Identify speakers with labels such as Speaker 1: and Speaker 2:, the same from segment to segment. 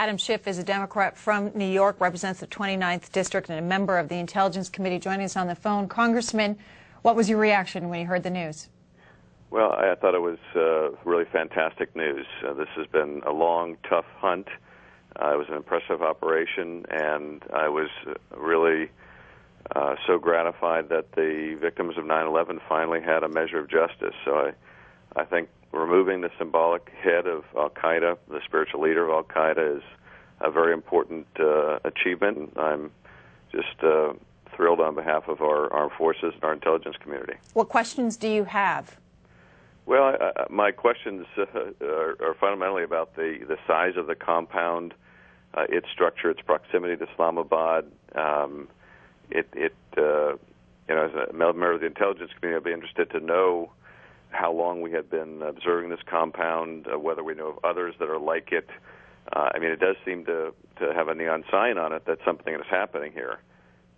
Speaker 1: Adam Schiff is a Democrat from New York, represents the 29th District, and a member of the Intelligence Committee, joining us on the phone. Congressman, what was your reaction when you heard the news?
Speaker 2: Well, I thought it was really fantastic news. This has been a long, tough hunt. It was an impressive operation, and I was really so gratified that the victims of 9/11 finally had a measure of justice. So I think removing the symbolic head of Al-Qaeda, the spiritual leader of Al-Qaeda, is a very important achievement. I'm just thrilled on behalf of our armed forces and our intelligence community.
Speaker 1: What questions do you have?
Speaker 2: Well, my questions are fundamentally about the size of the compound, its structure, its proximity to Islamabad. As a member of the intelligence community, I'd be interested to know how long we had been observing this compound, whether we know of others that are like it. It does seem to have a neon sign on it that something is happening here.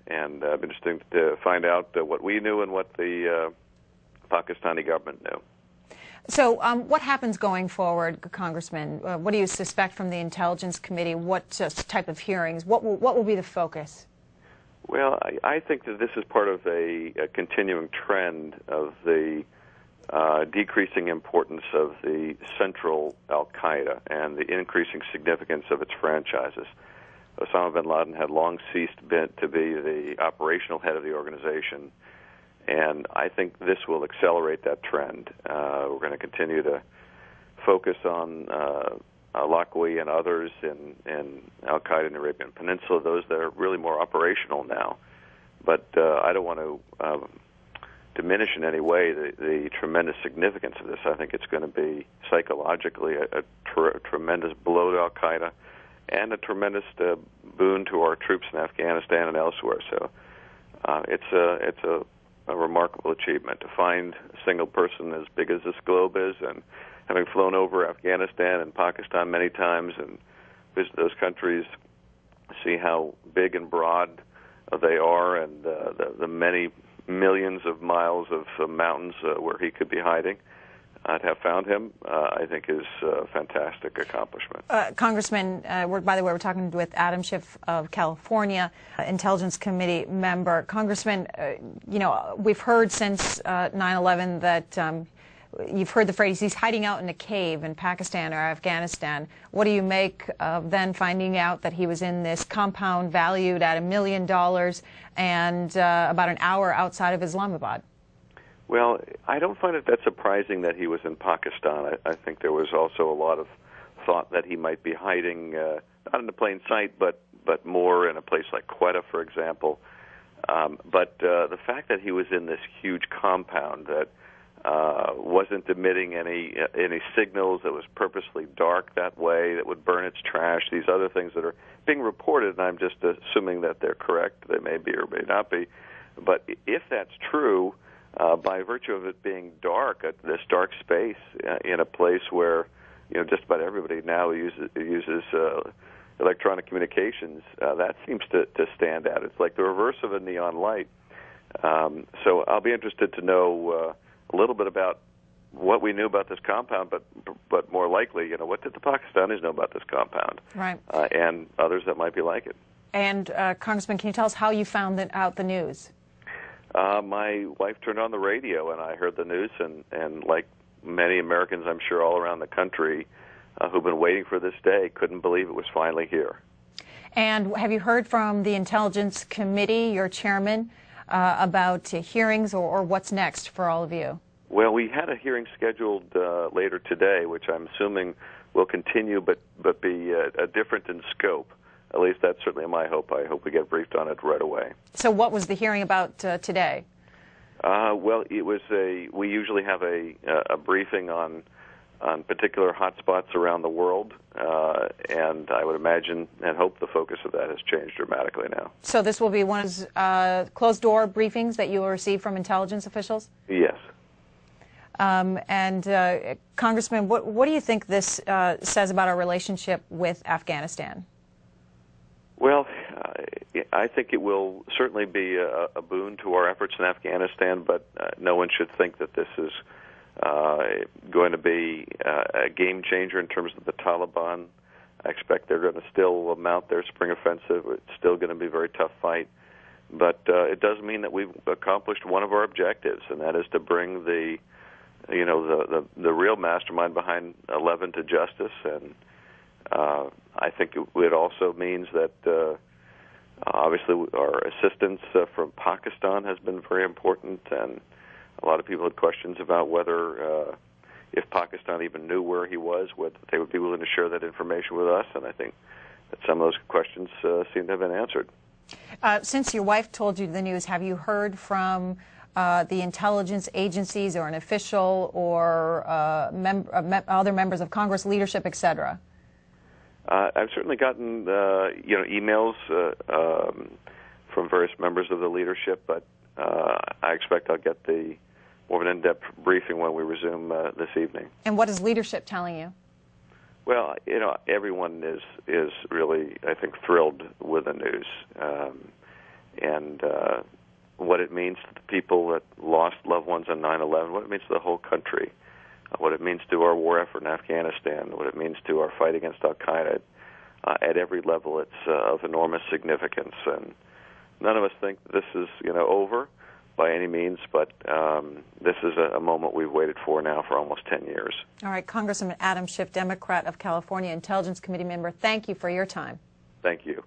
Speaker 2: And it'd be interesting to find out what we knew and what the Pakistani government knew.
Speaker 1: So what happens going forward, Congressman? What do you suspect from the Intelligence Committee? What type of hearings? What will be the focus?
Speaker 2: Well, I think that this is part of a continuing trend of the decreasing importance of the central Al-Qaeda and the increasing significance of its franchises. Osama bin Laden had long ceased to be the operational head of the organization, and I think this will accelerate that trend. We're going to continue to focus on Al-Aqwi and others in Al-Qaeda in the Arabian Peninsula, those that are really more operational now. But I don't want to diminish in any way the tremendous significance of this. I think it's going to be psychologically a tremendous blow to Al-Qaeda and a tremendous boon to our troops in Afghanistan and elsewhere. So it's a remarkable achievement to find a single person as big as this globe is, and having flown over Afghanistan and Pakistan many times and visit those countries, see how big and broad they are, and the many millions of miles of mountains where he could be hiding. To have found him, I think, is a fantastic accomplishment.
Speaker 1: Congressman, by the way, we're talking with Adam Schiff of California, Intelligence Committee member. Congressman, we've heard since 9/11 that you've heard the phrase, he's hiding out in a cave in Pakistan or Afghanistan. What do you make of then finding out that he was in this compound valued at $1 million and about an hour outside of Islamabad?
Speaker 2: Well, I don't find it that surprising that he was in Pakistan. I think there was also a lot of thought that he might be hiding, not in the plain sight, but more in a place like Qaeda, for example. But the fact that he was in this huge compound that wasn't emitting any signals, that was purposely dark that way, that would burn its trash, these other things that are being reported, and I'm just assuming that they're correct. They may be or may not be. But if that's true, by virtue of it being dark, this dark space in a place where just about everybody now uses electronic communications, that seems to stand out. It's like the reverse of a neon light. So I'll be interested to know a little bit about what we knew about this compound, but more likely, what did the Pakistanis know about this compound,
Speaker 1: right?
Speaker 2: And others that might be like it.
Speaker 1: And Congressman, can you tell us how you found out the news?
Speaker 2: My wife turned on the radio, and I heard the news, and like many Americans, I'm sure, all around the country who've been waiting for this day, couldn't believe it was finally here.
Speaker 1: And have you heard from the Intelligence Committee, your chairman, about hearings or what's next for all of you?
Speaker 2: Well, we had a hearing scheduled later today, which I'm assuming will continue but be different in scope. At least that's certainly my hope. I hope we get briefed on it right away.
Speaker 1: So what was the hearing about today?
Speaker 2: Well, it was we usually have a briefing on particular hotspots around the world, and I would imagine and hope the focus of that has changed dramatically now.
Speaker 1: So this will be one of those closed-door briefings that you will receive from intelligence officials?
Speaker 2: Yes.
Speaker 1: Congressman, what do you think this says about our relationship with Afghanistan?
Speaker 2: Well, I think it will certainly be a boon to our efforts in Afghanistan, but no one should think that this is going to be a game changer in terms of the Taliban. I expect they're going to still mount their spring offensive. It's still going to be a very tough fight. But it does mean that we've accomplished one of our objectives, and that is to bring the real mastermind behind 11 to justice. And I think it also means that obviously our assistance from Pakistan has been very important, and a lot of people had questions about whether if Pakistan even knew where he was, whether they would be willing to share that information with us, and I think that some of those questions seem to have been answered.
Speaker 1: Since your wife told you the news, have you heard from the intelligence agencies or an official or other members of Congress, leadership, etc.?
Speaker 2: I've certainly gotten emails from various members of the leadership, but I expect I'll get more of an in-depth briefing when we resume this evening.
Speaker 1: And what is leadership telling you?
Speaker 2: Well, everyone is really, I think, thrilled with the news, and what it means to the people that lost loved ones on 9/11, what it means to the whole country, what it means to our war effort in Afghanistan, what it means to our fight against Al-Qaeda. At every level, it's of enormous significance, and none of us think this is over by any means, but this is a moment we've waited for now for almost 10 years.
Speaker 1: All right, Congressman Adam Schiff, Democrat of California, Intelligence Committee member, thank you for your time.
Speaker 2: Thank you.